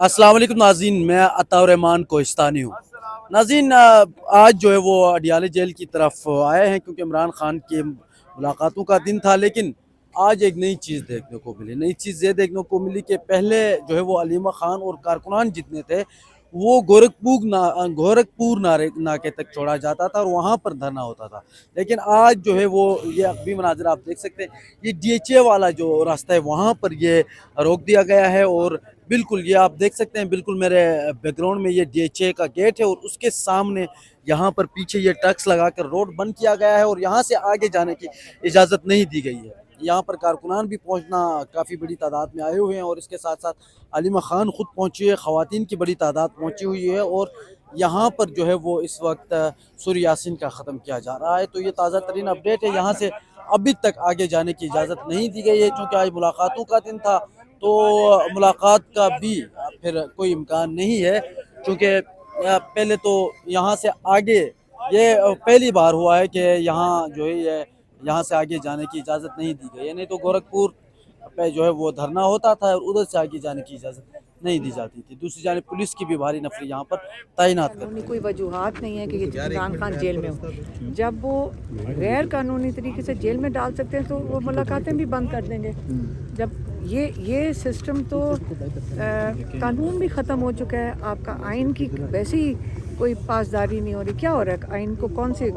السلام علیکم ناظرین، میں عطا الرحمان کوہستانی ہوں۔ ناظرین، آج جو ہے وہ اڈیالہ جیل کی طرف آئے ہیں کیونکہ عمران خان کے ملاقاتوں کا دن تھا، لیکن آج ایک نئی چیز دیکھنے کو ملی۔ نئی چیز یہ دیکھنے کو ملی کہ پہلے جو ہے وہ علیمہ خان اور کارکنان جتنے تھے وہ گورکھپور ناکے تک چھوڑا جاتا تھا اور وہاں پر دھرنا ہوتا تھا، لیکن آج جو ہے وہ یہ ابھی مناظر آپ دیکھ سکتے ہیں، یہ ڈی ایچ اے والا جو راستہ ہے وہاں پر یہ روک دیا گیا ہے، اور بالکل یہ آپ دیکھ سکتے ہیں، بالکل میرے بیک گراؤنڈ میں یہ ڈی ایچ اے کا گیٹ ہے اور اس کے سامنے یہاں پر پیچھے یہ ٹرکس لگا کر روڈ بند کیا گیا ہے اور یہاں سے آگے جانے کی اجازت نہیں دی گئی ہے۔ یہاں پر کارکنان بھی پہنچنا کافی بڑی تعداد میں آئے ہوئے ہیں اور اس کے ساتھ ساتھ علیمہ خان خود پہنچی ہے، خواتین کی بڑی تعداد پہنچی ہوئی ہے، اور یہاں پر جو ہے وہ اس وقت سورہ یاسین کا ختم کیا جا رہا ہے۔ تو یہ تازہ ترین اپڈیٹ ہے، یہاں سے ابھی تک آگے جانے کی اجازت نہیں دی گئی ہے چونکہ آج ملاقاتوں کا دن تھا، تو ملاقات کا بھی پھر کوئی امکان نہیں ہے، کیونکہ پہلے تو یہاں سے آگے یہ پہلی بار ہوا ہے کہ یہاں جو ہے یہاں سے آگے جانے کی اجازت نہیں دی گئی ہے، نہیں تو گورکھپور پہ جو ہے وہ دھرنا ہوتا تھا اور ادھر سے آگے جانے کی اجازت نہیں دی جاتی تھی۔ دوسری جانب پولیس کی بھی بھاری نفری یہاں پر تعینات کرتی ہے۔ کوئی وجوہات نہیں ہے کہ یہ عمران خان جیل میں ہو۔ جب وہ غیر قانونی طریقے سے جیل میں ڈال سکتے ہیں تو وہ ملاقاتیں بھی بند کر دیں گے۔ جب یہ سسٹم تو قانون بھی ختم ہو چکا ہے، آپ کا آئین کی ویسی کوئی پاسداری نہیں ہو رہی۔ کیا ہو رہا ہے؟ آئین کو کون سے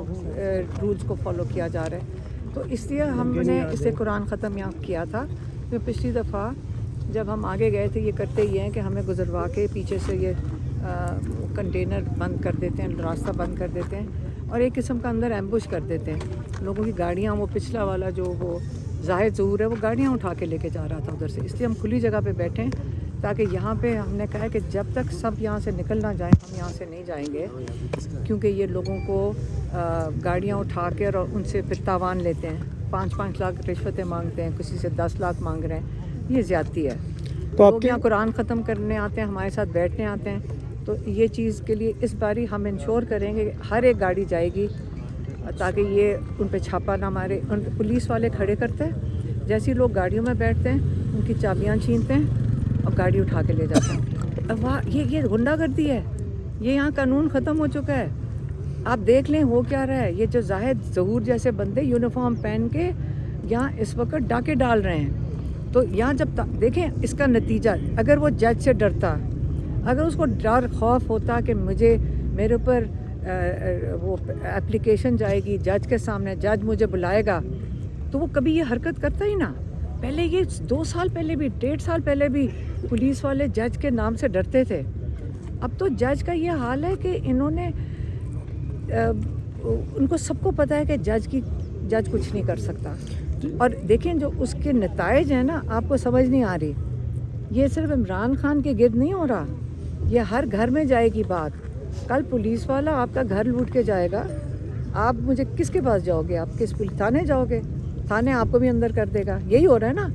رولز کو فالو کیا جا رہا ہے؟ تو اس لیے ہم نے اسے قرآن ختم یہاں کیا تھا کہ پچھلی دفعہ جب ہم آگے گئے تھے یہ کرتے ہی ہیں کہ ہمیں گزروا کے پیچھے سے یہ کنٹینر بند کر دیتے ہیں، راستہ بند کر دیتے ہیں اور ایک قسم کا اندر ایمبوش کر دیتے ہیں لوگوں کی گاڑیاں۔ وہ پچھلا والا جو وہ زاہد ظہور ہے وہ گاڑیاں اٹھا کے لے کے جا رہا تھا ادھر سے، اس لیے ہم کھلی جگہ پہ بیٹھیں تاکہ یہاں پہ ہم نے کہا کہ جب تک سب یہاں سے نکل نہ جائیں ہم یہاں سے نہیں جائیں گے، کیونکہ یہ لوگوں کو گاڑیاں اٹھا کے اور ان سے پھر تاوان لیتے ہیں، 5-5 لاکھ رشوتیں مانگتے ہیں، کسی سے 10 لاکھ مانگ رہے ہیں، یہ زیادتی ہے۔ لوگ یہاں قرآن ختم کرنے آتے ہیں، ہمارے ساتھ بیٹھنے آتے ہیں، تو یہ چیز کے لیے اس باری ہم انشور کریں گے کہ ہر ایک گاڑی جائے گی تاکہ یہ ان پہ چھاپا نہ مارے۔ پولیس والے کھڑے کرتے ہیں، جیسے ہی لوگ گاڑیوں میں بیٹھتے ہیں ان کی چابیاں چھینتے ہیں اور گاڑی اٹھا کے لے جاتے ہیں۔ واہ، یہ غنڈہ گردی ہے، یہ یہاں قانون ختم ہو چکا ہے۔ آپ دیکھ لیں ہو کیا رہا ہے، یہ جو زاہد ظہور جیسے بندے یونیفارم پہن کے یہاں اس وقت ڈاکے ڈال رہے ہیں۔ تو یہاں جب دیکھیں اس کا نتیجہ، اگر وہ جج سے ڈرتا، اگر اس کو ڈر خوف ہوتا کہ میرے اوپر وہ اپلیکیشن جائے گی جج کے سامنے، جج مجھے بلائے گا، تو وہ کبھی یہ حرکت کرتا ہی نہ۔ پہلے یہ 2 سال پہلے بھی 1.5 سال پہلے بھی پولیس والے جج کے نام سے ڈرتے تھے۔ اب تو جج کا یہ حال ہے کہ انہوں نے ان کو سب کو پتہ ہے کہ جج کچھ نہیں کر سکتا، اور دیکھیں جو اس کے نتائج ہیں نا، آپ کو سمجھ نہیں آ رہی۔ یہ صرف عمران خان کے گرد نہیں ہو رہا، یہ ہر گھر میں جائے گی بات۔ کل پولیس والا آپ کا گھر لوٹ کے جائے گا، آپ مجھے کس کے پاس جاؤ گے؟ آپ کس تھانے جاؤ گے؟ تھانے آپ کو بھی اندر کر دے گا۔ یہی ہو رہا ہے نا،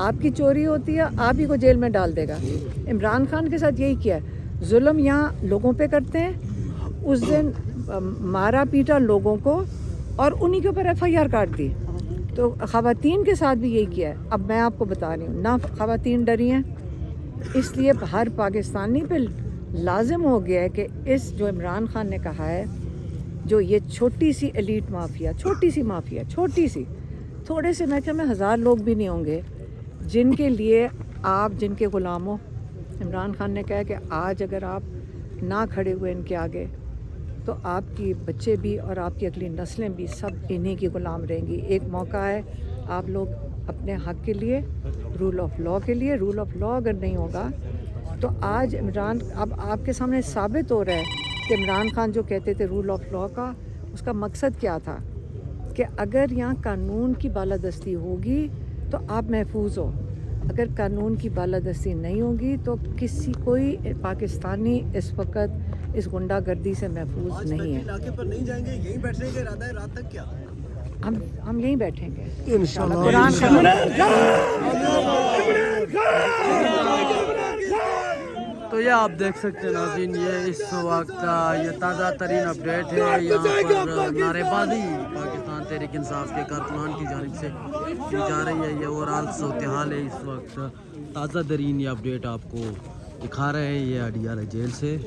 آپ کی چوری ہوتی ہے، آپ ہی کو جیل میں ڈال دے گا۔ عمران خان کے ساتھ یہی کیا ہے، ظلم یہاں لوگوں پہ کرتے ہیں۔ اس دن مارا پیٹا لوگوں کو اور انہی کے اوپر FIR کاٹ دی۔ تو خواتین کے ساتھ بھی یہی کیا ہے۔ اب میں آپ کو بتا رہی ہوں، نہ خواتین ڈری ہیں، اس لیے ہر پاکستانی پہ لازم ہو گیا ہے کہ اس جو عمران خان نے کہا ہے، جو یہ چھوٹی سی ایلیٹ مافیا، چھوٹی سی تھوڑے سے، میں کہ میں 1000 لوگ بھی نہیں ہوں گے جن کے لیے آپ جن کے غلام ہو۔ عمران خان نے کہا کہ آج اگر آپ نہ کھڑے ہوئے ان کے آگے تو آپ کی بچے بھی اور آپ کی اگلی نسلیں بھی سب انہی کی غلام رہیں گی۔ ایک موقع ہے، آپ لوگ اپنے حق کے لیے، رول آف لاء کے لیے، رول آف لاء اگر نہیں ہوگا تو آج اب آپ کے سامنے ثابت ہو رہا ہے کہ عمران خان جو کہتے تھے رول آف لاء کا، اس کا مقصد کیا تھا کہ اگر یہاں قانون کی بالادستی ہوگی تو آپ محفوظ ہو، اگر قانون کی بالادستی نہیں ہوگی تو کوئی پاکستانی اس وقت اس غنڈہ گردی سے محفوظ نہیں ہے۔ علاقے پر نہیں جائیں گے، یہیں بیٹھنے کا ارادہ ہے رات تک کیا؟ ہم یہیں بیٹھیں گے انشاءاللہ۔ قرآن تو یہ آپ دیکھ سکتے ہیں ناظرین، یہ اس وقت یہ تازہ ترین اپڈیٹ ہے، یہاں پر نعرے بازی پاکستان تحریک انصاف کے کارکنان کی جانب سے کی جا رہی ہے۔ یہ اوورال صورتحال ہے اس وقت، تازہ ترین یہ اپڈیٹ آپ کو دکھا رہے ہیں یہ اڈیالہ جیل سے